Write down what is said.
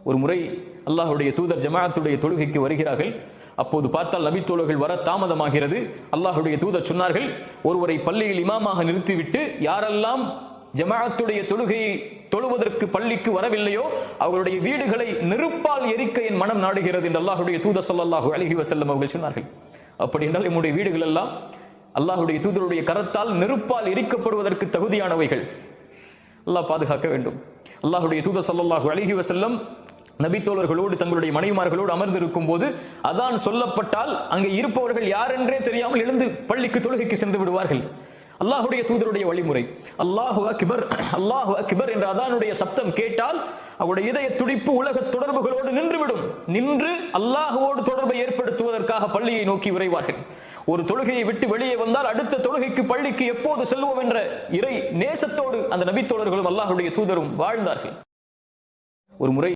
ஒரு முறை அல்லாஹுடைய தூதர் ஜமாஅத்துடைய தொழுகைக்கு வருகிறார்கள். அப்போது பார்த்தால் நபித்தோழர்கள் வர தாமதமாகிறது. அல்லாஹுடைய தூதர் சொன்னார்கள், ஒருவரை பள்ளியில் இமாமாக நிறுத்திவிட்டு யாரெல்லாம் ஜமாஅத்துடைய தொழுகையை தொழுவதற்கு பள்ளிக்கு வரவில்லையோ அவர்களுடைய வீடுகளை நெருப்பால் எரிக்க என் மனம் நாடுகிறது என்று அல்லாஹுடைய தூதர் ஸல்லல்லாஹு அலைஹி வஸல்லம் அவர்கள் சொன்னார்கள். அப்படி என்றால் நம்முடைய வீடுகள் எல்லாம் அல்லாஹுடைய தூதருடைய கரத்தால் நெருப்பால் எரிக்கப்படுவதற்கு தகுதியானவைகள். அல்லாஹ் பாதுகாக்க வேண்டும். அல்லாஹுடைய தூதர் ஸல்லல்லாஹு அலைஹி வஸல்லம் நபித்தோழர்களோடு தங்களுடைய மனைவிமார்களோடு அமர்ந்திருக்கும் போது அதான் சொல்லப்பட்டால் அங்கே இருப்பவர்கள் யார் என்றே தெரியாமல் எழுந்து பள்ளிக்கு தொழுகைக்கு சென்று விடுவார்கள். அல்லாஹுடைய தூதருடைய வழிமுறை. அல்லாஹு அக்பர் அல்லாஹு அக்பர் என்ற அதானுடைய சப்தம் கேட்டால் அவருடைய இதய துடிப்பு உலக தொடர்புகளோடு நின்றுவிடும். நின்று அல்லாஹுவோடு தொடர்பை ஏற்படுத்துவதற்காக பள்ளியை நோக்கி விரைவார்கள். ஒரு தொழுகையை விட்டு வெளியே வந்தால் அடுத்த தொழுகைக்கு பள்ளிக்கு எப்போது செல்வோம் என்ற இறை நேசத்தோடு அந்த நபித்தோழர்களும் அல்லாஹுடைய தூதரும் வாழ்ந்தார்கள். ஒரு முறை